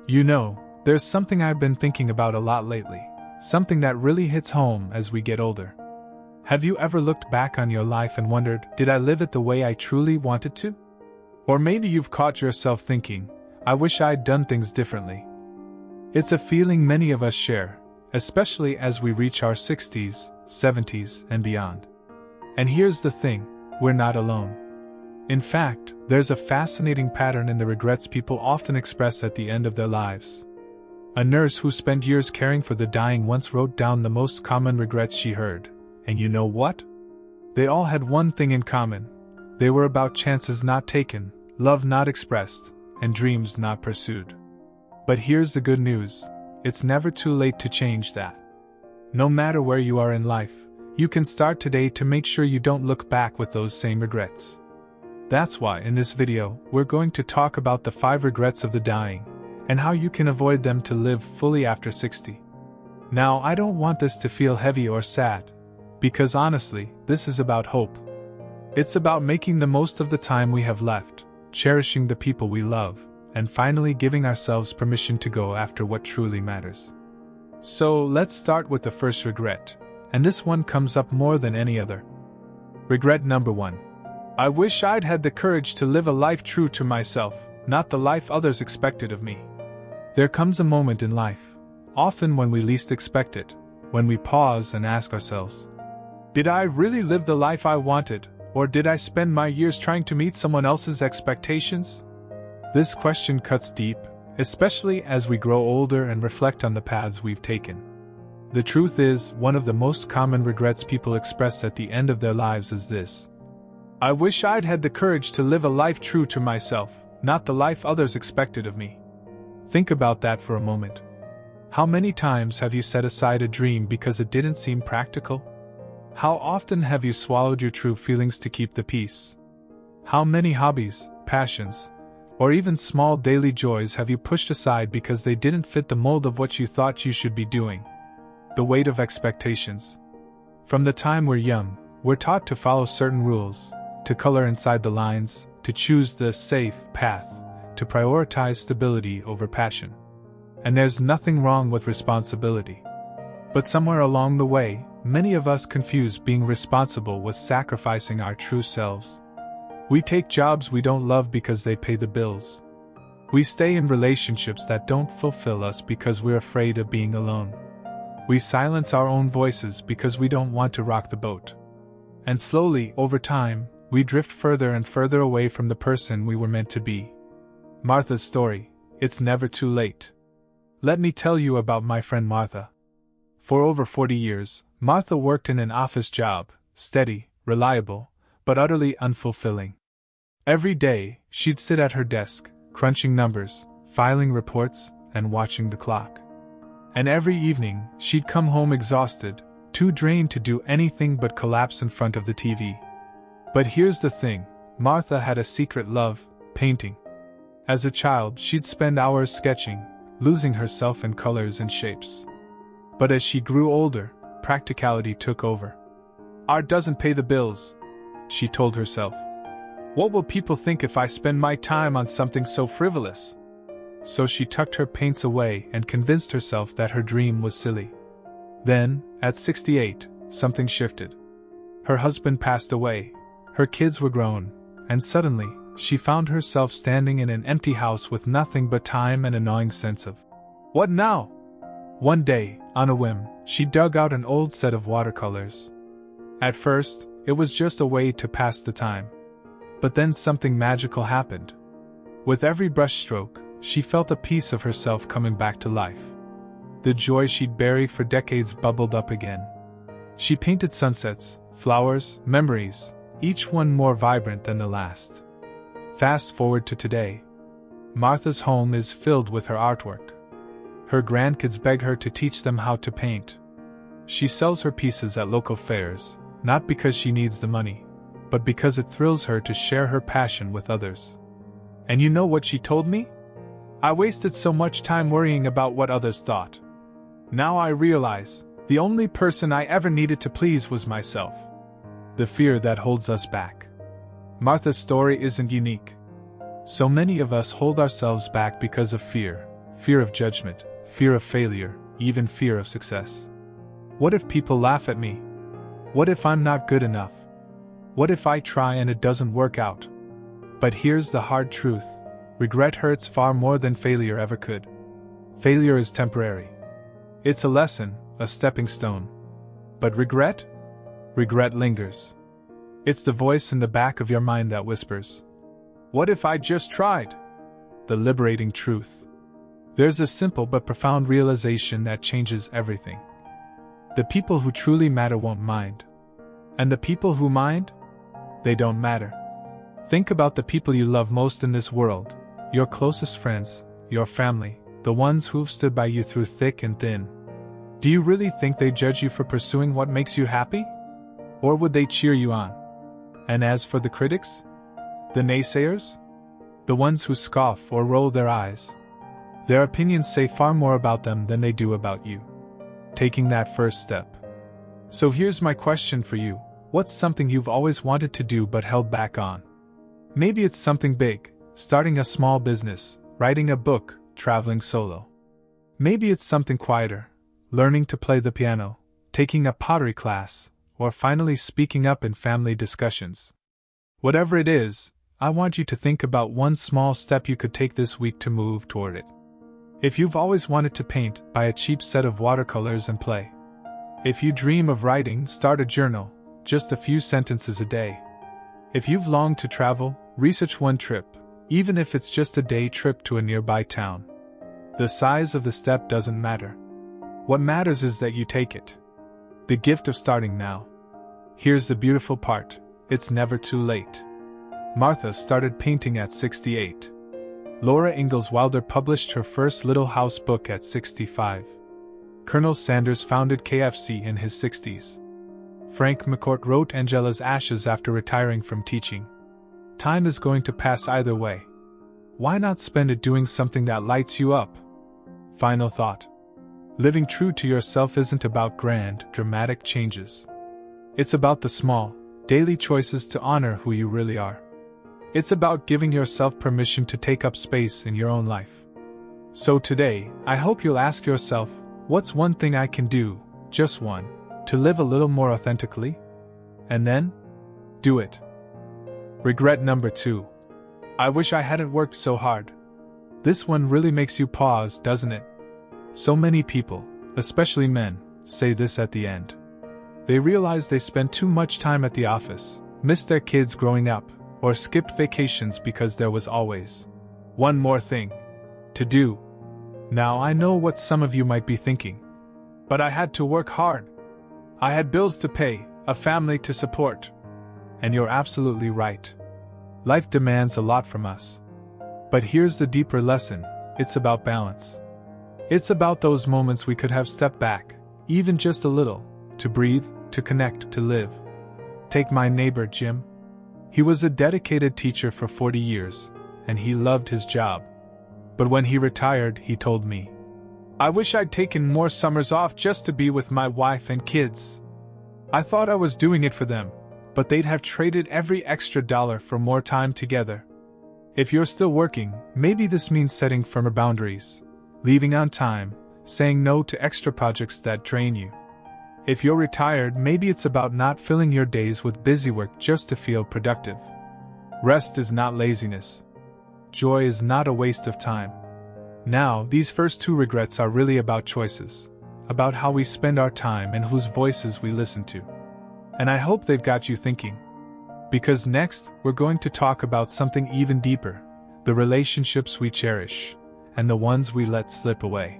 You know, there's something I've been thinking about a lot lately, something that really hits home as we get older. Have you ever looked back on your life and wondered, did I live it the way I truly wanted to? Or maybe you've caught yourself thinking, I wish I'd done things differently. It's a feeling many of us share, especially as we reach our 60s, 70s, and beyond. And here's the thing, we're not alone. In fact, there's a fascinating pattern in the regrets people often express at the end of their lives. A nurse who spent years caring for the dying once wrote down the most common regrets she heard. And you know what? They all had one thing in common. They were about chances not taken, love not expressed, and dreams not pursued. But here's the good news. It's never too late to change that. No matter where you are in life, you can start today to make sure you don't look back with those same regrets. That's why in this video, we're going to talk about the 5 regrets of the dying, and how you can avoid them to live fully after 60. Now, I don't want this to feel heavy or sad, because honestly, this is about hope. It's about making the most of the time we have left, cherishing the people we love, and finally giving ourselves permission to go after what truly matters. So, let's start with the first regret, and this one comes up more than any other. Regret number 1. I wish I'd had the courage to live a life true to myself, not the life others expected of me. There comes a moment in life, often when we least expect it, when we pause and ask ourselves, did I really live the life I wanted, or did I spend my years trying to meet someone else's expectations? This question cuts deep, especially as we grow older and reflect on the paths we've taken. The truth is, one of the most common regrets people express at the end of their lives is this. I wish I'd had the courage to live a life true to myself, not the life others expected of me. Think about that for a moment. How many times have you set aside a dream because it didn't seem practical? How often have you swallowed your true feelings to keep the peace? How many hobbies, passions, or even small daily joys have you pushed aside because they didn't fit the mold of what you thought you should be doing? The weight of expectations. From the time we're young, we're taught to follow certain rules, to color inside the lines, to choose the safe path, to prioritize stability over passion. And there's nothing wrong with responsibility. But somewhere along the way, many of us confuse being responsible with sacrificing our true selves. We take jobs we don't love because they pay the bills. We stay in relationships that don't fulfill us because we're afraid of being alone. We silence our own voices because we don't want to rock the boat. And slowly, over time, we drift further and further away from the person we were meant to be. Martha's story, it's never too late. Let me tell you about my friend Martha. For over 40 years, Martha worked in an office job, steady, reliable, but utterly unfulfilling. Every day, she'd sit at her desk, crunching numbers, filing reports, and watching the clock. And every evening, she'd come home exhausted, too drained to do anything but collapse in front of the TV. But here's the thing, Martha had a secret love, painting. As a child, she'd spend hours sketching, losing herself in colors and shapes. But as she grew older, practicality took over. Art doesn't pay the bills, she told herself. What will people think if I spend my time on something so frivolous? So she tucked her paints away and convinced herself that her dream was silly. Then, at 68, something shifted. Her husband passed away, her kids were grown, and suddenly, she found herself standing in an empty house with nothing but time and a gnawing sense of, what now? One day, on a whim, she dug out an old set of watercolors. At first, it was just a way to pass the time. But then something magical happened. With every brushstroke, she felt a piece of herself coming back to life. The joy she'd buried for decades bubbled up again. She painted sunsets, flowers, memories, each one more vibrant than the last. Fast forward to today. Martha's home is filled with her artwork. Her grandkids beg her to teach them how to paint. She sells her pieces at local fairs, not because she needs the money, but because it thrills her to share her passion with others. And you know what she told me? I wasted so much time worrying about what others thought. Now I realize, the only person I ever needed to please was myself. The fear that holds us back. Martha's story isn't unique. So many of us hold ourselves back because of fear fear of judgment, fear of failure, even fear of success. What if people laugh at me? What if I'm not good enough? What if I try and it doesn't work out? But here's the hard truth. Regret hurts far more than failure ever could. Failure is temporary. It's a lesson, a stepping stone. But regret? Regret lingers. It's the voice in the back of your mind that whispers, "What if I just tried?" The liberating truth. There's a simple but profound realization that changes everything. The people who truly matter won't mind. And the people who mind? They don't matter. Think about the people you love most in this world, your closest friends, your family, the ones who've stood by you through thick and thin. Do you really think they judge you for pursuing what makes you happy? Or would they cheer you on? And as for the critics? The naysayers? The ones who scoff or roll their eyes? Their opinions say far more about them than they do about you. Taking that first step. So here's my question for you. What's something you've always wanted to do but held back on? Maybe it's something big, starting a small business, writing a book, traveling solo. Maybe it's something quieter, learning to play the piano, taking a pottery class, or finally speaking up in family discussions. Whatever it is, I want you to think about one small step you could take this week to move toward it. If you've always wanted to paint, buy a cheap set of watercolors and play. If you dream of writing, start a journal, just a few sentences a day. If you've longed to travel, research one trip, even if it's just a day trip to a nearby town. The size of the step doesn't matter. What matters is that you take it. The gift of starting now. Here's the beautiful part. It's never too late. Martha started painting at 68. Laura Ingalls Wilder published her first Little House book at 65. Colonel Sanders founded KFC in his 60s. Frank McCourt wrote Angela's Ashes after retiring from teaching. Time is going to pass either way. Why not spend it doing something that lights you up? Final thought. Living true to yourself isn't about grand, dramatic changes. It's about the small, daily choices to honor who you really are. It's about giving yourself permission to take up space in your own life. So today, I hope you'll ask yourself, what's one thing I can do, just one, to live a little more authentically? And then, do it. Regret number 2. I wish I hadn't worked so hard. This one really makes you pause, doesn't it? So many people, especially men, say this at the end. They realize they spent too much time at the office, missed their kids growing up, or skipped vacations because there was always one more thing to do. Now I know what some of you might be thinking. But I had to work hard. I had bills to pay, a family to support. And you're absolutely right. Life demands a lot from us. But here's the deeper lesson. It's about balance. It's about those moments we could have stepped back, even just a little, to breathe, to connect, to live. Take my neighbor Jim. He was a dedicated teacher for 40 years, and he loved his job. But when he retired, he told me, "I wish I'd taken more summers off just to be with my wife and kids. I thought I was doing it for them, but they'd have traded every extra dollar for more time together." If you're still working, maybe this means setting firmer boundaries, leaving on time, saying no to extra projects that drain you. If you're retired, maybe it's about not filling your days with busy work just to feel productive. Rest is not laziness. Joy is not a waste of time. Now, these first 2 regrets are really about choices, about how we spend our time and whose voices we listen to. And I hope they've got you thinking. Because next, we're going to talk about something even deeper, the relationships we cherish, and the ones we let slip away.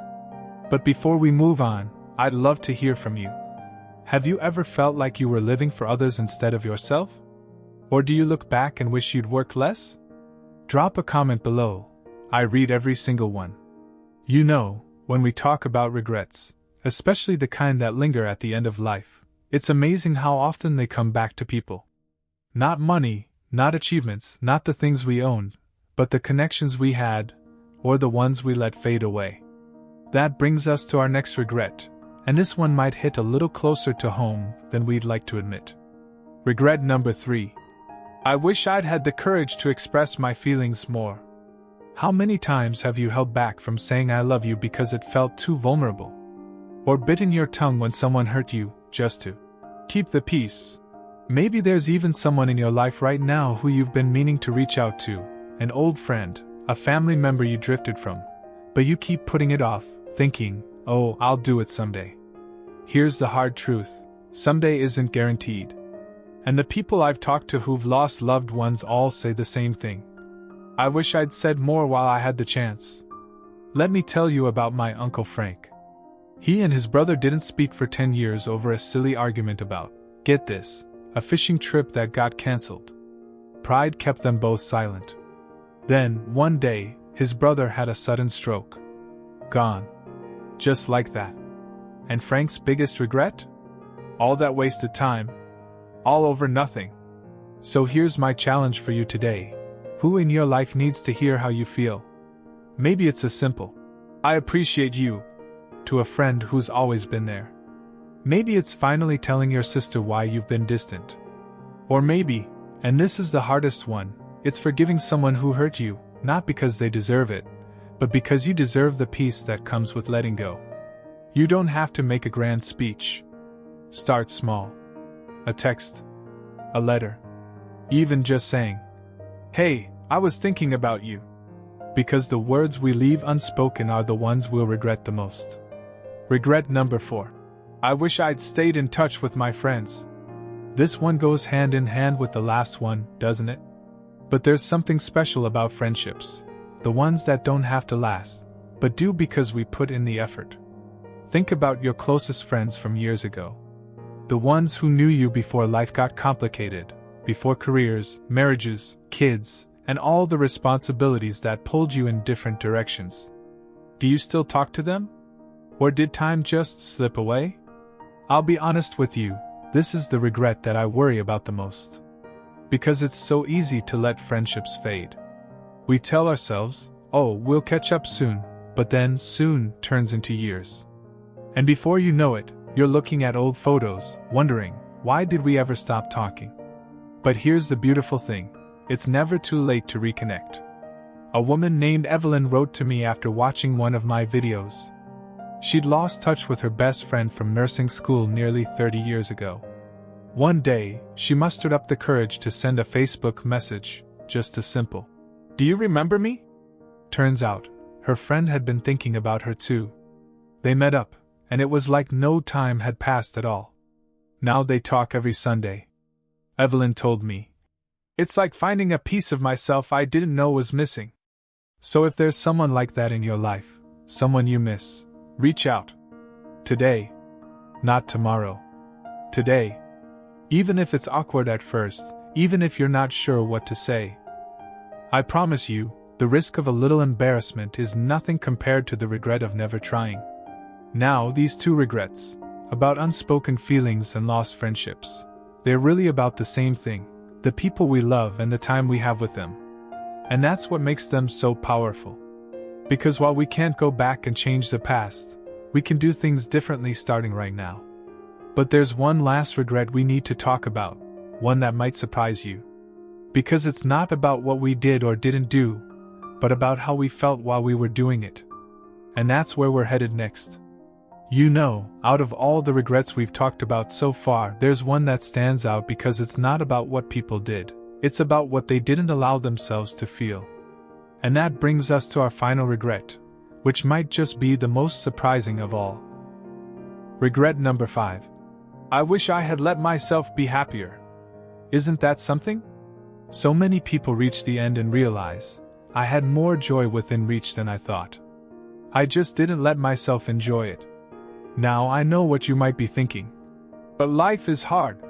But before we move on, I'd love to hear from you. Have you ever felt like you were living for others instead of yourself? Or do you look back and wish you'd worked less? Drop a comment below. I read every single one. You know, when we talk about regrets, especially the kind that linger at the end of life, it's amazing how often they come back to people. Not money, not achievements, not the things we owned, but the connections we had, or the ones we let fade away. That brings us to our next regret, and this one might hit a little closer to home than we'd like to admit. Regret number 3. I wish I'd had the courage to express my feelings more. How many times have you held back from saying I love you because it felt too vulnerable? Or bitten your tongue when someone hurt you, just to keep the peace? Maybe there's even someone in your life right now who you've been meaning to reach out to, an old friend, a family member you drifted from, but you keep putting it off, thinking, oh, I'll do it someday. Here's the hard truth: someday isn't guaranteed. And the people I've talked to who've lost loved ones all say the same thing. I wish I'd said more while I had the chance. Let me tell you about my Uncle Frank. He and his brother didn't speak for 10 years over a silly argument about, get this, a fishing trip that got cancelled. Pride kept them both silent. Then, one day, his brother had a sudden stroke. Gone. Just like that. And Frank's biggest regret? All that wasted time. All over nothing. So here's my challenge for you today. Who in your life needs to hear how you feel? Maybe it's as simple, I appreciate you, to a friend who's always been there. Maybe it's finally telling your sister why you've been distant. Or maybe, and this is the hardest one, it's forgiving someone who hurt you, not because they deserve it, but because you deserve the peace that comes with letting go. You don't have to make a grand speech. Start small. A text. A letter. Even just saying, hey, I was thinking about you. Because the words we leave unspoken are the ones we'll regret the most. Regret number 4. I wish I'd stayed in touch with my friends. This one goes hand in hand with the last one, doesn't it? But there's something special about friendships. The ones that don't have to last, but do because we put in the effort. Think about your closest friends from years ago. The ones who knew you before life got complicated, before careers, marriages, kids, and all the responsibilities that pulled you in different directions. Do you still talk to them? Or did time just slip away? I'll be honest with you, this is the regret that I worry about the most. Because it's so easy to let friendships fade. We tell ourselves, oh, we'll catch up soon, but then soon turns into years. And before you know it, you're looking at old photos, wondering, why did we ever stop talking? But here's the beautiful thing, it's never too late to reconnect. A woman named Evelyn wrote to me after watching one of my videos. She'd lost touch with her best friend from nursing school nearly 30 years ago. One day, she mustered up the courage to send a Facebook message, just a simple, "Do you remember me?" Turns out, her friend had been thinking about her too. They met up, and it was like no time had passed at all. Now they talk every Sunday. Evelyn told me, "It's like finding a piece of myself I didn't know was missing." So if there's someone like that in your life, someone you miss, reach out. Today. Not tomorrow. Today. Even if it's awkward at first, even if you're not sure what to say. I promise you, the risk of a little embarrassment is nothing compared to the regret of never trying. Now, these two regrets, about unspoken feelings and lost friendships, they're really about the same thing, the people we love and the time we have with them. And that's what makes them so powerful. Because while we can't go back and change the past, we can do things differently starting right now. But there's one last regret we need to talk about, one that might surprise you. Because it's not about what we did or didn't do, but about how we felt while we were doing it. And that's where we're headed next. You know, out of all the regrets we've talked about so far, there's one that stands out because it's not about what people did, it's about what they didn't allow themselves to feel. And that brings us to our final regret, which might just be the most surprising of all. Regret number 5. I wish I had let myself be happier. Isn't that something? So many people reach the end and realize, I had more joy within reach than I thought. I just didn't let myself enjoy it. Now I know what you might be thinking. But life is hard.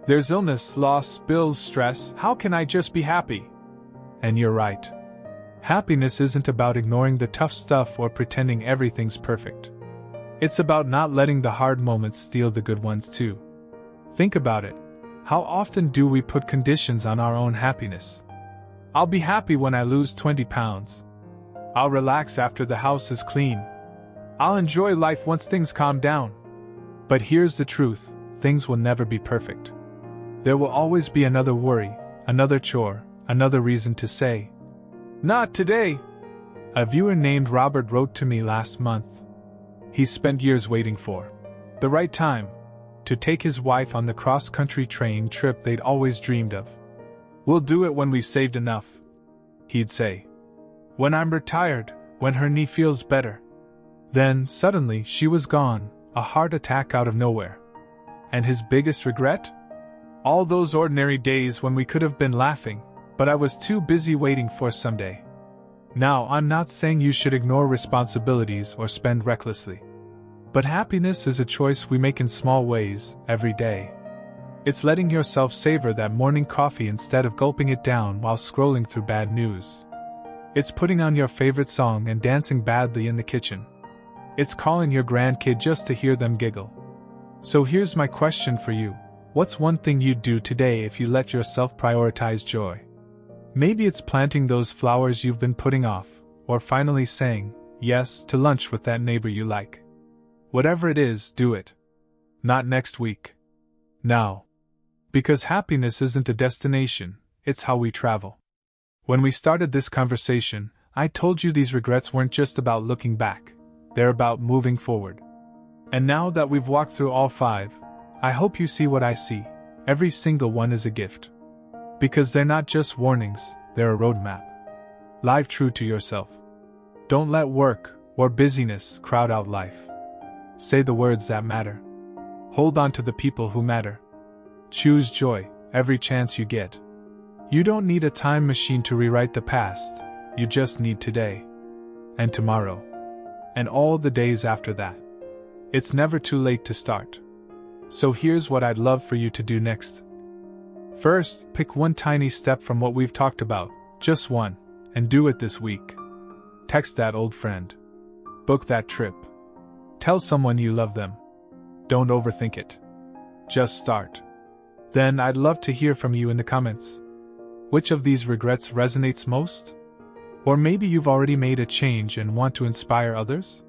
There's illness, loss, bills, stress, how can I just be happy? And you're right. Happiness isn't about ignoring the tough stuff or pretending everything's perfect. It's about not letting the hard moments steal the good ones too. Think about it. How often do we put conditions on our own happiness? I'll be happy when I lose 20 pounds. I'll relax after the house is clean. I'll enjoy life once things calm down. But here's the truth, things will never be perfect. There will always be another worry, another chore, another reason to say, "Not today." A viewer named Robert wrote to me last month. He spent years waiting for the right time to take his wife on the cross-country train trip they'd always dreamed of. "We'll do it when we've saved enough," he'd say. "When I'm retired, when her knee feels better." Then, suddenly, she was gone, a heart attack out of nowhere. And his biggest regret? All those ordinary days when we could have been laughing, but I was too busy waiting for someday. Now, I'm not saying you should ignore responsibilities or spend recklessly. But happiness is a choice we make in small ways, every day. It's letting yourself savor that morning coffee instead of gulping it down while scrolling through bad news. It's putting on your favorite song and dancing badly in the kitchen. It's calling your grandkid just to hear them giggle. So here's my question for you. What's one thing you'd do today if you let yourself prioritize joy? Maybe it's planting those flowers you've been putting off, or finally saying yes to lunch with that neighbor you like. Whatever it is, do it. Not next week. Now. Because happiness isn't a destination, it's how we travel. When we started this conversation, I told you these regrets weren't just about looking back, they're about moving forward. And now that we've walked through all 5, I hope you see what I see. Every single one is a gift. Because they're not just warnings, they're a roadmap. Live true to yourself. Don't let work or busyness crowd out life. Say the words that matter. Hold on to the people who matter. Choose joy every chance you get. You don't need a time machine to rewrite the past, you just need today. And tomorrow. And all the days after that. It's never too late to start. So here's what I'd love for you to do next. First, pick one tiny step from what we've talked about, just one, and do it this week. Text that old friend. Book that trip. Tell someone you love them. Don't overthink it. Just start. Then I'd love to hear from you in the comments. Which of these regrets resonates most? Or maybe you've already made a change and want to inspire others?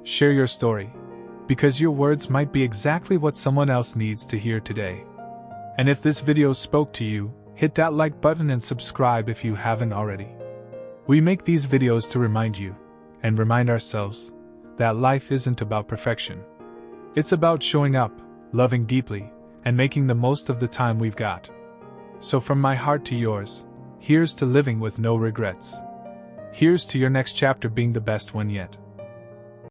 Share your story, because your words might be exactly what someone else needs to hear today. And if this video spoke to you, hit that like button and subscribe if you haven't already. We make these videos to remind you, and remind ourselves, that life isn't about perfection. It's about showing up, loving deeply, and making the most of the time we've got. So from my heart to yours, here's to living with no regrets. Here's to your next chapter being the best one yet.